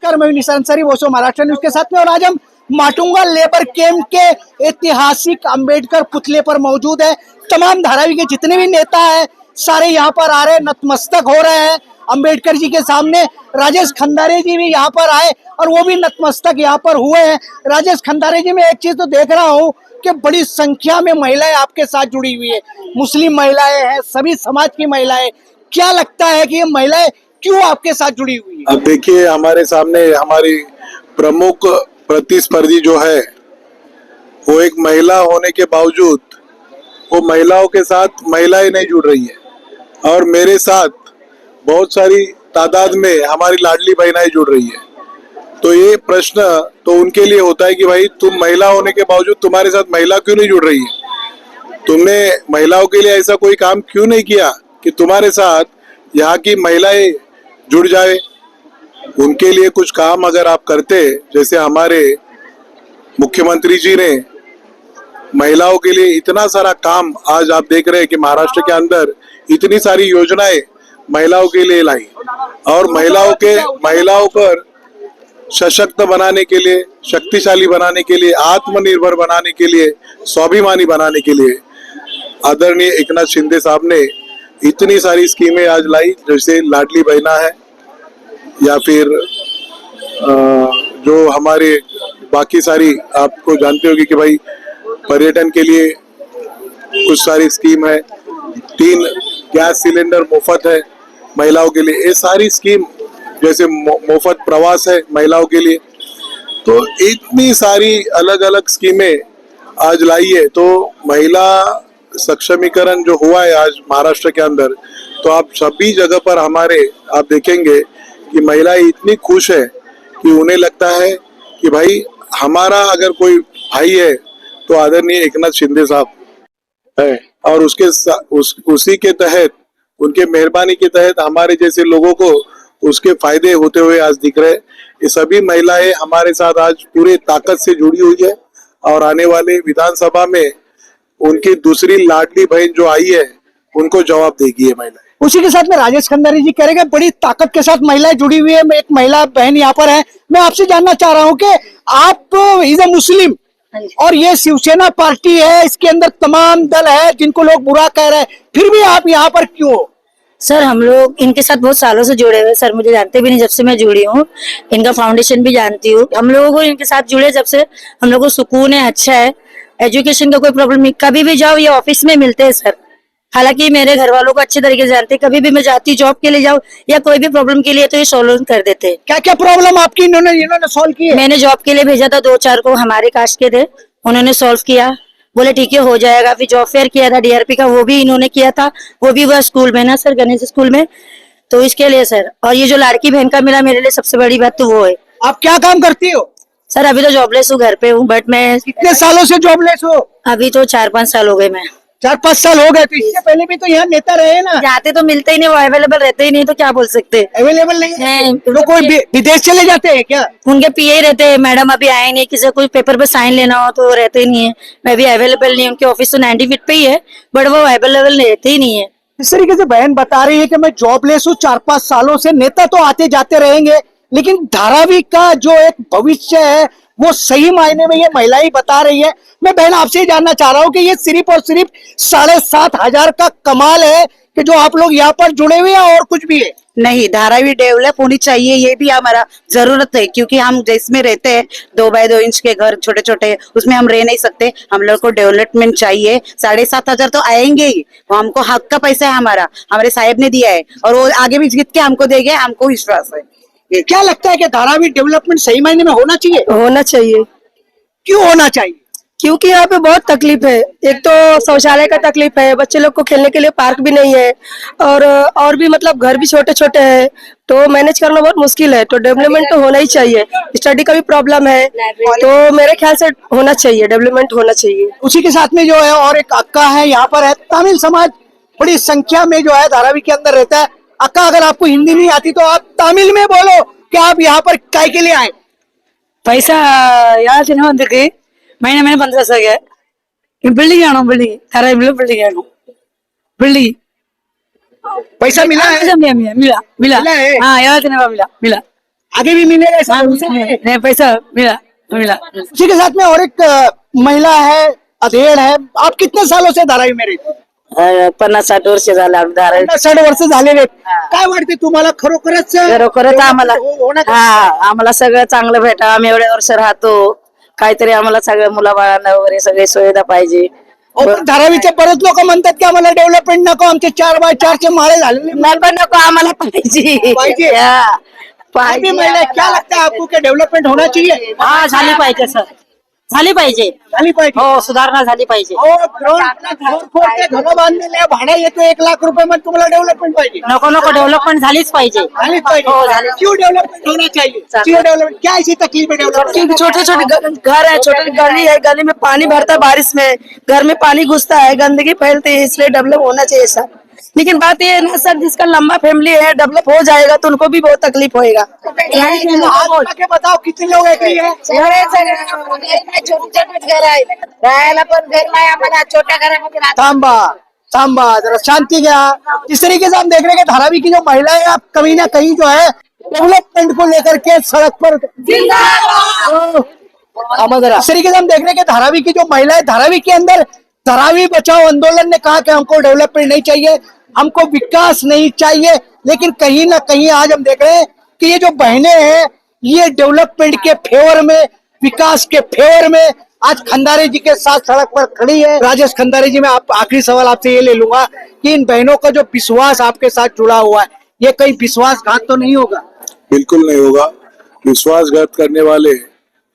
नमस्कार, मैं निशान अंसारी, वो सो महाराष्ट्र न्यूज के साथ में। और आज हम माटुंगा लेबर कैंप के ऐतिहासिक अंबेडकर पुतले पर मौजूद है। तमाम धारावी के जितने भी नेता हैं सारे यहाँ पर आ रहे हैं, नतमस्तक हो रहे हैं अंबेडकर जी के सामने। राजेश खंडारे जी भी यहाँ पर आए और वो भी नतमस्तक यहाँ पर हुए हैं। राजेश खंडारे जी, मैं एक चीज तो देख रहा हूँ कि बड़ी संख्या में महिलाएं आपके साथ जुड़ी हुई है, मुस्लिम महिलाएं हैं, सभी समाज की महिलाएं। क्या लगता है कि ये महिलाएं क्यों आपके साथ जुड़ी हुई है? अब देखिए, हमारे सामने हमारी प्रमुख प्रतिस्पर्धी जो है वो एक महिला होने के बावजूद वो महिलाओं के साथ महिलाएं नहीं जुड़ रही है, और मेरे साथ बहुत सारी तादाद में हमारी लाडली बहनाएं जुड़ रही है। तो ये प्रश्न तो उनके लिए होता है कि भाई, तुम महिला होने के बावजूद तुम्हारे साथ महिला क्यों नहीं जुड़ रही है? तुमने महिलाओं के लिए ऐसा कोई काम क्यों नहीं किया कि तुम्हारे साथ यहाँ की महिलाएं जुड़ जाए? उनके लिए कुछ काम अगर आप करते, जैसे हमारे मुख्यमंत्री जी ने महिलाओं के लिए इतना सारा काम, आज आप देख रहे हैं कि महाराष्ट्र के अंदर इतनी सारी योजनाएं महिलाओं के लिए लाई, और महिलाओं पर सशक्त बनाने के लिए, शक्तिशाली बनाने के लिए, आत्मनिर्भर बनाने के लिए, स्वाभिमानी बनाने के लिए आदरणीय एकनाथ शिंदे साहब ने इतनी सारी स्कीमें आज लाई, जैसे लाडली बहना है, या फिर जो हमारे बाकी सारी, आपको जानते होगी कि भाई पर्यटन के लिए कुछ सारी स्कीम है, 3 गैस सिलेंडर मुफ्त है महिलाओं के लिए, ये सारी स्कीम, जैसे मुफ्त प्रवास है महिलाओं के लिए। तो इतनी सारी अलग अलग स्कीमें आज लाई है। तो महिला सक्षमीकरण जो हुआ है आज महाराष्ट्र के अंदर, तो आप सभी जगह पर आप देखेंगे कि महिलाएं इतनी खुश है कि उन्हें लगता है कि भाई, हमारा अगर कोई भाई है तो आदरणीय एकनाथ शिंदे साहब है, और उसी के तहत, उनके मेहरबानी के तहत हमारे जैसे लोगों को उसके फायदे होते हुए आज दिख रहे हैं। ये सभी महिलाएं हमारे साथ आज पूरे ताकत से जुड़ी हुई है, और आने वाले विधानसभा में उनकी दूसरी लाडली बहन जो आई है उनको जवाब देगी ये महिलाएं। उसी के साथ में राजेश खंडारी जी कह रहे हैं बड़ी ताकत के साथ महिलाएं जुड़ी हुई है। एक महिला बहन यहाँ पर है, मैं आपसे जानना चाह रहा हूँ कि आप इज ए मुस्लिम और ये शिवसेना पार्टी है, इसके अंदर तमाम दल है जिनको लोग बुरा कह रहे हैं, फिर भी आप यहाँ पर क्यों हो? सर, हम लोग इनके साथ बहुत सालों से जुड़े हुए। सर मुझे जानते भी नहीं जब से मैं जुड़ी हूँ, इनका फाउंडेशन भी जानती हूँ। हम लोगों को इनके साथ जुड़े जब से, हम लोग को सुकून है, अच्छा है, एजुकेशन का कोई प्रॉब्लम नहीं। कभी भी जाओ ये ऑफिस में मिलते हैं सर। हालांकि मेरे घर वालों को अच्छे तरीके से जानते हैं, कभी भी मैं जाती जॉब के लिए जाऊँ या कोई भी प्रॉब्लम के लिए तो ये सॉल्व कर देते हैं। क्या क्या प्रॉब्लम आपकी इन्होंने सॉल्व की है? मैंने जॉब के लिए भेजा था 2-4 को, हमारे कास्ट के थे, उन्होंने सॉल्व किया, बोले ठीक है हो जाएगा। फिर जॉब फेयर किया था डीआरपी का, वो भी इन्होंने किया था, वो भी वह स्कूल में ना सर, गणेश स्कूल में, तो इसके लिए सर। और ये जो लड़की बहन का मिला, मेरे लिए सबसे बड़ी बात तो वो है। आप क्या काम करती हो? सर अभी तो जॉबलेस हूँ, घर पे हूँ, बट मैं कितने सालों से जॉबलेस हो? अभी तो 4-5 साल हो गए। मैं 4-5 साल हो गए। तो इससे पहले भी तो यहाँ नेता रहे ना? जाते तो मिलते ही नहीं, वो अवेलेबल रहते ही नहीं, तो क्या बोल सकते। अवेलेबल नहीं है तो कोई विदेश चले जाते हैं क्या? उनके पीए रहते हैं, मैडम अभी आए नहीं, किसी कोई पेपर पे साइन लेना हो तो रहते ही नहीं है। मैं भी अवेलेबल नहीं, उनके ऑफिस तो 90 फीट पे ही है, बट वो अवेलेबल रहते ही नहीं है। इस तरीके से बहन बता रही है कि मैं जॉबलेस हूँ 4-5 सालों से, नेता तो आते जाते रहेंगे, लेकिन धारावी का जो एक भविष्य है वो सही मायने में ये महिलाएं बता रही है। मैं बहन आपसे ही जानना चाह रहा हूँ कि ये सिर्फ और सिर्फ 7,500 का कमाल है कि जो आप लोग यहाँ पर जुड़े हुए हैं, और कुछ भी है? नहीं, धारावी डेवलप होनी चाहिए, ये भी हमारा जरूरत है, क्योंकि हम जिसमें रहते हैं 2 बाय 2 इंच के घर छोटे छोटे, उसमें हम रह नहीं सकते। हम लोग को डेवलपमेंट चाहिए। 7,500 तो आएंगे ही, वो हमको हक का पैसा है, हमारे साहब ने दिया है, और वो आगे भी जीत के हमको देंगे, हमको विश्वास है। क्या लगता है कि धारावी डेवलपमेंट सही मायने में होना चाहिए? होना चाहिए। क्यों होना चाहिए? क्योंकि यहाँ पे बहुत तकलीफ है। एक तो शौचालय का तकलीफ है, बच्चे लोग को खेलने के लिए पार्क भी नहीं है, और भी मतलब घर भी छोटे छोटे हैं, तो मैनेज करना बहुत मुश्किल है। तो डेवलपमेंट तो होना ही चाहिए। स्टडी का भी प्रॉब्लम है, तो मेरे ख्याल से होना चाहिए, डेवलपमेंट होना चाहिए। उसी के साथ में जो है और एक अक्का है यहाँ पर है, तमिल समाज बड़ी संख्या में जो है धारावी के अंदर रहता है। अक्का, अगर आपको हिंदी नहीं आती तो आप तमिल में बोलो कि आप यहाँ पर काय के लिए आए? पैसा यार महीने 15 बिल्डिंग आना, बिल्डिंग पैसा मिला है? मिला मिला है? हाँ, मिला। आगे भी मिलेगा ऐसा भरोसा है? नहीं, पैसा मिला मिला। उसी के साथ में और एक महिला है, अधेड़ है. आप कितने सालों से धारावी में रहते? 50-60 वर्ष झाले आम्ही धारावी. 60 वर्ष झालेले आहेत. काय वाटते तुम्हाला खरोखरच खरोखरच आम्हाला होणं का? हा आम्हाला सगळं चांगलं भेटा. आम्ही एवढे वर्ष राहतो. काहीतरी आम्हाला सगळ्या मुलाबाळांना वगैरे सगळी सुविधा पाहिजे. अहो, पण धारावीचे बरेच लोक म्हणतात की आम्हाला डेव्हलपमेंट नको, आमचे 4x4 माळे झालेले नको आम्हाला पाहिजे. पाहिजे. हा, आप भी महिला हैं, क्या लगता है आपको कि डेवलपमेंट होना चाहिए? हा झाली पाहिजे सर, झाली पाहिजे. झाली पाहिजे. हो सुधारणा झाली पाहिजे. अहो, ग्राउंड फ्लोर ते घरं बांधलेले आहे, भाडं येतो 1 लाख रुपये, मग तुम्हाला डेव्हलपमेंट पाहिजे. नको नको डेव्हलपमेंट झालीच पाहिजे. झाली पाहिजे. हो, झाली. क्यों डेवलपमेंट होना चाहिए? क्यों डेवलपमेंट, क्या ऐसी तकलीफ है डेवलपमेंट? छोटे छोटे घर है, छोटी गली है, गली में पानी भरता है बारिश में, घर में पानी घुसता है, गंदगी फैलती है, इसलिए डेवलप होना चाहिए सर. लेकिन बात ये है ना सर, जिसका लंबा फैमिली है डेवलप हो जाएगा तो उनको भी बहुत तकलीफ होएगा. आज आके बताओ कितने लोग एग्री है? छोटे छोटे घर आहे, राहायला पण घर नाही आम्हाला, छोट्या घरामध्ये राहतो. थांबा थांबा, जरा शांति गया. इस तरीके से हम देख रहे हैं कि धारावी की जो महिलाएं अब कहीं ना कहीं जो है डेवलपमेंट को लेकर के सड़क पर इस तरीके से हम देख रहे हैं कि धारावी की जो महिलाएं, धारावी के अंदर धारावी बचाओ आंदोलन ने कहा कि हमको डेवलपमेंट नहीं चाहिए, हमको विकास नहीं चाहिए, लेकिन कहीं ना कहीं आज हम देख रहे हैं कि ये जो बहनें हैं ये डेवलपमेंट के फेवर में, विकास के फेवर में आज खंडारे जी के साथ सड़क पर खड़ी है. राजेश खंडारे जी, मैं आप आखिरी सवाल आपसे ये ले लूंगा कि इन बहनों का जो विश्वास आपके साथ जुड़ा हुआ है, ये कहीं विश्वासघात तो नहीं होगा? बिल्कुल नहीं होगा. विश्वासघात करने वाले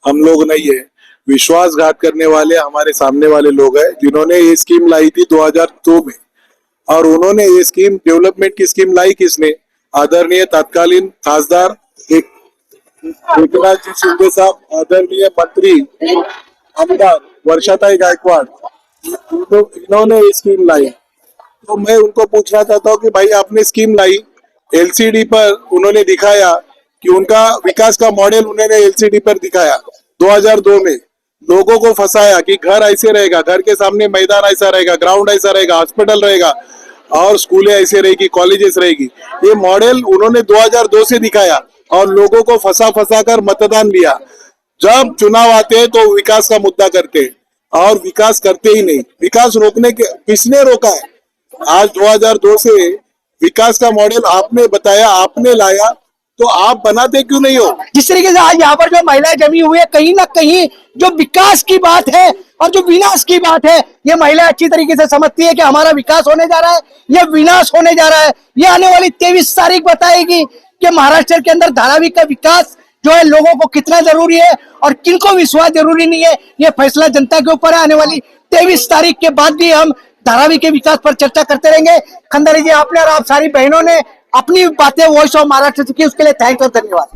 हम लोग नहीं है. विश्वासघात करने वाले हमारे सामने वाले लोग हैं जिन्होंने ये स्कीम लाई थी 2002 में. और उन्होंने ये स्कीम, डेवलपमेंट की स्कीम लाई किसने? आदरणीय तत्कालीन खासदार एकनाथ जी शिंदे साहब, आदरणीय मंत्री आमदार वर्षाताई गायकवाड़, इन्होंने ये स्कीम लाई. तो मैं उनको पूछना चाहता हूँ कि भाई आपने स्कीम लाई, एलसीडी पर उन्होंने दिखाया कि उनका विकास का मॉडल उन्होंने एलसीडी पर दिखाया 2002 में. लोगों को फंसाया कि घर ऐसे रहेगा, घर के सामने मैदान ऐसा रहेगा, ग्राउंड ऐसा रहेगा, हॉस्पिटल रहेगा और स्कूलें ऐसे रहेगी, कॉलेजेस रहेगी. ये मॉडल उन्होंने 2002 से दिखाया और लोगों को फंसा कर मतदान लिया. जब चुनाव आते हैं तो विकास का मुद्दा करते हैं और विकास करते ही नहीं. विकास रोकने के किसने रोका है? आज 2002 से विकास का मॉडल आपने बताया, आपने लाया, तो आप बनाते क्यों नहीं हो? जिस तरीके से आज यहाँ पर जो महिलाएं जमी हुई है, कहीं ना कहीं जो विकास की बात है और जो विनाश की बात है, ये महिला अच्छी तरीके से समझती है कि हमारा विकास होने जा रहा है, ये विनाश होने जा रहा है. ये आने वाली 23 तारीख बताएगी कि महाराष्ट्र के अंदर धारावी का विकास जो है लोगों को कितना जरूरी है और किनको विश्वास जरूरी नहीं है. ये फैसला जनता के ऊपर है. आने वाली 23 तारीख के बाद भी हम धारावी के विकास पर चर्चा करते रहेंगे. खंडारे जी, आपने और आप सारी बहनों ने अपनी बातें वॉइस ऑफ महाराष्ट्र से की, उसके लिए थैंक्स और धन्यवाद.